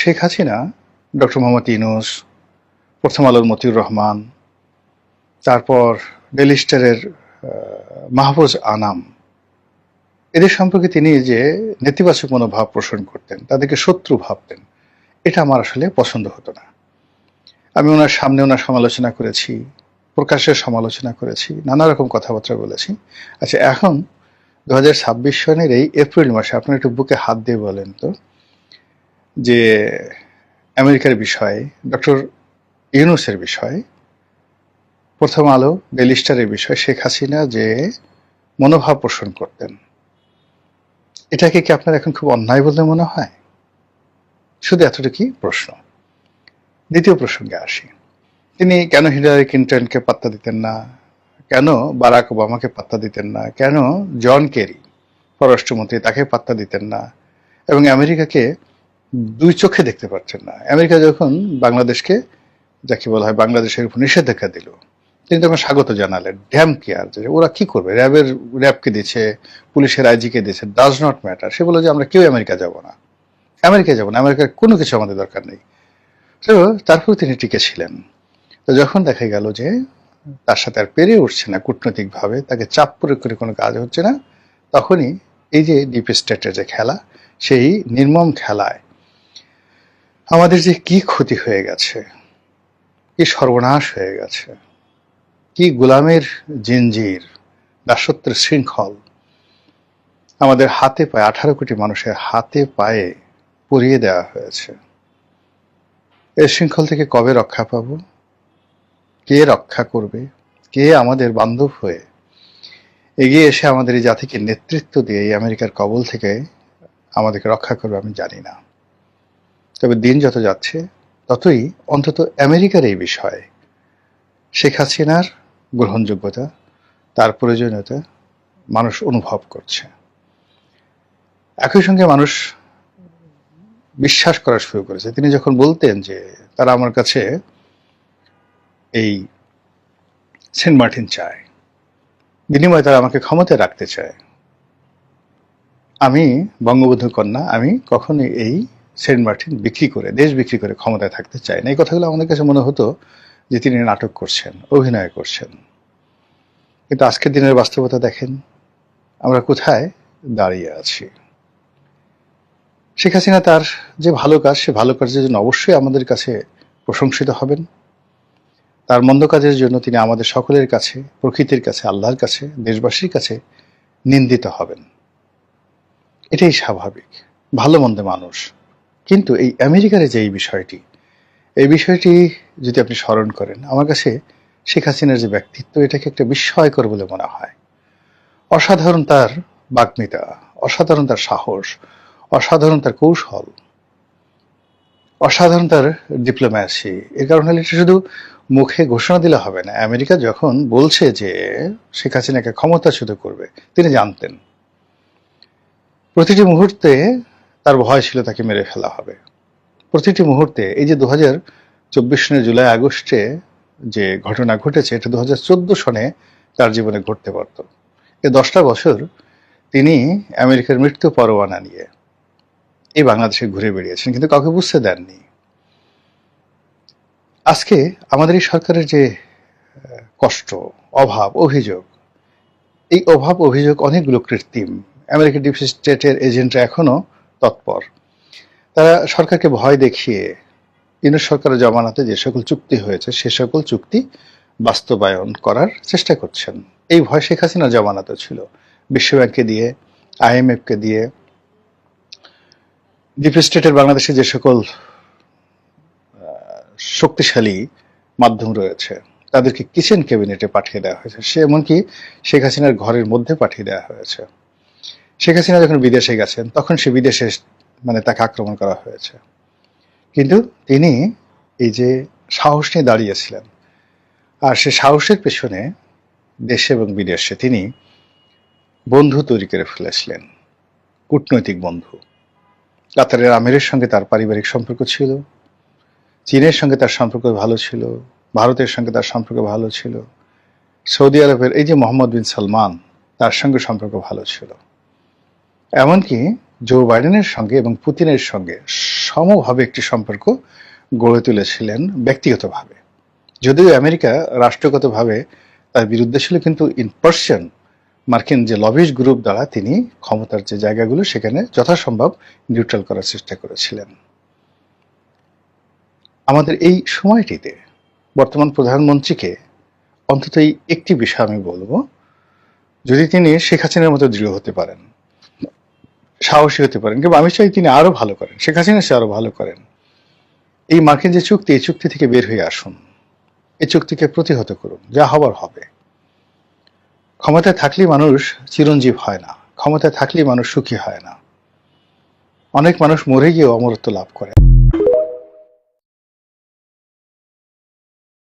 Sheikh Hasina, doctor Mohammad Yunus, প্রথম আলোর মতিউর রহমান, তারপর ডেইলি স্টারের মাহফুজ আনাম, এদের সম্পর্কে তিনি যে নেতিবাচক মনোভাব পোষণ করতেন, তাদেরকে শত্রু ভাবতেন, এটা আমার আসলে পছন্দ হতো না। আমি ওনার সামনে ওনার সমালোচনা করেছি, প্রকাশ্যে সমালোচনা করেছি, নানা রকম কথাবার্তা বলেছি। আচ্ছা, এখন 2026 সনের এই এপ্রিল মাসে আপনার একটু বুকে হাত দিয়ে বলেন তো, যে আমেরিকার বিষয়ে, ডক্টর ইউনূসের বিষয়ে, প্রথম আলো, ডেইলি স্টারের বিষয়ে শেখ হাসিনা যে মনোভাব পোষণ করতেন, এটাকে কি আপনার এখন খুব অন্যায় বলে মনে হয়? শুধু এতটুকুই প্রশ্ন। দ্বিতীয় প্রসঙ্গে আসি। তিনি কেন হিলারি ক্লিনটনকে পাত্তা দিতেন না, কেন বারাক ওবামাকে পাত্তা দিতেন না, কেন জন কেরি পররাষ্ট্রমন্ত্রী তাকে পাত্তা দিতেন না, এবং আমেরিকাকে দুই চোখে দেখতে পারছেন না। আমেরিকা যখন বাংলাদেশকে, যাকে বলা হয় বাংলাদেশের উপর নিষেধাজ্ঞা দিল, তিনি তখন স্বাগত জানালেন। ড্যাম কেয়ার, যে ওরা কি করবে, র্যাবকে দিচ্ছে, পুলিশের আইজিকে দিচ্ছে, ডাজ নট ম্যাটার। সে বলে যে আমরা কেউ আমেরিকা যাব না, আমেরিকার কোনো কিছু আমাদের দরকার নেই। তো তারপর তিনি টিকে ছিলেন। তো যখন দেখা গেল যে তার সাথে আর পেরে উঠছে না কূটনৈতিকভাবে, তাকে চাপ প্রয়োগ করে কোনো কাজ হচ্ছে না, তখনই এই যে ডিপ স্টেটের যে খেলা, সেই নির্মম খেলায় আমাদের যে কি ক্ষতি হয়ে গেছে, কি সর্বনাশ হয়ে গেছে, কি গোলামের জিনজির, দাসত্বের শৃঙ্খল আমাদের হাতে পায়ে, 18 কোটি মানুষের হাতে পায়ে পরিয়ে দেওয়া হয়েছে। এই শৃঙ্খল থেকে কবে রক্ষা পাব? কে রক্ষা করবে? কে আমাদের বান্ধব হয়ে এগিয়ে এসে আমাদের এই জাতিকে নেতৃত্ব দিয়ে এই আমেরিকার কবল থেকে আমাদেরকে রক্ষা করবে? আমি জানি না। তবে দিন যত যাচ্ছে ততই অন্তত আমেরিকার এই বিষয়ে শেখ হাসিনার গ্রহণযোগ্যতা, তার প্রয়োজনীয়তা মানুষ অনুভব করছে। একই সঙ্গে মানুষ বিশ্বাস করা শুরু করেছে। তিনি যখন বলতেন যে তারা আমার কাছে এই সেন্ট মার্টিন চায়, বিনিময়ে তারা আমাকে ক্ষমতায় রাখতে চায়, আমি বঙ্গবন্ধু কন্যা, আমি কখনোই এই সেন্ট মার্টিন বিক্রি করে, দেশ বিক্রি করে ক্ষমতায় থাকতে চাই না। এই কথাগুলো আমাদের কাছে মনে হতো যে তিনি নাটক করছেন, অভিনয় করছেন। কিন্তু আজকের দিনের বাস্তবতা দেখেন, আমরা কোথায় দাঁড়িয়ে আছি। শেখ হাসিনা তার যে ভালো কাজ, সে ভালো কাজের জন্য অবশ্যই আমাদের কাছে প্রশংসিত হবেন। তার মন্দ কাজের জন্য তিনি আমাদের সকলের কাছে, প্রকৃতির কাছে, আল্লাহর কাছে, দেশবাসীর কাছে নিন্দিত হবেন। এটাই স্বাভাবিক, ভালো মন্দে মানুষ। কিন্তু এই আমেরিকার যে এই বিষয়টি যদি আপনি স্মরণ করেন, আমার কাছে শেখ হাসিনার যে ব্যক্তিত্ব, এটাকে একটা বিস্ময়কর বলে মনে হয়। অসাধারণ তার বাগ্মিতা, অসাধারণ তার সাহস, অসাধারণ তার কৌশল, অসাধারণ তার ডিপ্লোম্যাসি। এর কারণ হলে এটা শুধু মুখে ঘোষণা দিলে হবে না। আমেরিকা যখন বলছে যে শেখ হাসিনাকে ক্ষমতাচ্যুত করবে, তিনি জানতেন প্রতিটি মুহূর্তে তার ভয় ছিল তাকে মেরে ফেলা হবে। প্রতিটি মুহূর্তে এই যে 2024 সনের জুলাই আগস্টে যে ঘটনা ঘটেছে, এটা 2014 সনে তার জীবনে ঘটতে পারত। এই 10টা বছর তিনি আমেরিকার মৃত্যু পরোয়ানা নিয়ে এই বাংলাদেশে ঘুরে বেরিয়েছেন, কিন্তু কাউকে বুঝতে দেননি। আজকে আমাদের এই সরকারের যে কষ্ট, অভাব, অভিযোগ, এই অভাব অভিযোগ অনেকগুলো কৃত্রিম। আমেরিকার ডিপ স্টেটের এজেন্টরা এখনো তৎপর। তারা সরকারকে ভয় দেখিয়ে ইউনূস সরকারের জমানাতে যে সকল চুক্তি হয়েছে সে সকল চুক্তি বাস্তবায়ন করার চেষ্টা করছেন। এই ভয় শেখ হাসিনার জমানাতে ছিল। বিশ্বব্যাংককে দিয়ে, IMF-কে দিয়ে, ডিপ স্টেটের বাংলাদেশে যে সকল শক্তিশালী মাধ্যম রয়েছে তাদেরকে কিচেন ক্যাবিনেটে পাঠিয়ে দেওয়া হয়েছে। সে এমনকি শেখ হাসিনার ঘরের মধ্যে পাঠিয়ে দেওয়া হয়েছে। শেখ হাসিনা যখন বিদেশে গেছেন তখন সে বিদেশে তাকে আক্রমণ করা হয়েছে। কিন্তু তিনি এই যে সাহস নিয়ে দাঁড়িয়েছিলেন, আর সে সাহসের পেছনে দেশে এবং বিদেশে তিনি বন্ধু তৈরি করে ফেলেছিলেন, কূটনৈতিক বন্ধু। কাতারের আমিরের সঙ্গে তার পারিবারিক সম্পর্ক ছিল, চীনের সঙ্গে তার সম্পর্ক ভালো ছিল, ভারতের সঙ্গে তার সম্পর্ক ভালো ছিল, সৌদি আরবের এই যে মোহাম্মদ বিন সালমান, তার সঙ্গে সম্পর্ক ভালো ছিল। এমনকি জো বাইডেনের সঙ্গে এবং পুতিনের সঙ্গে সমভাবে একটি সম্পর্ক গড়ে তুলেছিলেন ব্যক্তিগতভাবে। যদিও আমেরিকা রাষ্ট্রগতভাবে তার বিরুদ্ধে ছিল, কিন্তু ইন পার্সন মার্কিন যে লবিস্ট গ্রুপ দ্বারা তিনি ক্ষমতার যে জায়গাগুলো সেখানে যথাসম্ভব নিউট্রাল করার চেষ্টা করেছিলেন। আমাদের এই সময়টিতে বর্তমান প্রধানমন্ত্রীকে অন্তত এই একটি বিষয় আমি বলবো, যদি তিনি শেখ হাসিনার মতো দৃঢ় হতে পারেন, সাহসী হতে পারেন, কিন্তু আমি চাই তিনি আরো ভালো করেন, শেখ হাসিনা সে আরো ভালো করেন। এই মার্কিন যে চুক্তি, এই চুক্তি থেকে বের হয়ে আসুন, এই চুক্তিকে প্রতিহত করুন, যা হবার হবে। ক্ষমতায় থাকলেই মানুষ চিরঞ্জীব হয় না, ক্ষমতায় থাকলেই মানুষ সুখী হয় না। অনেক মানুষ মরে গিয়েও অমরত্ব লাভ করে।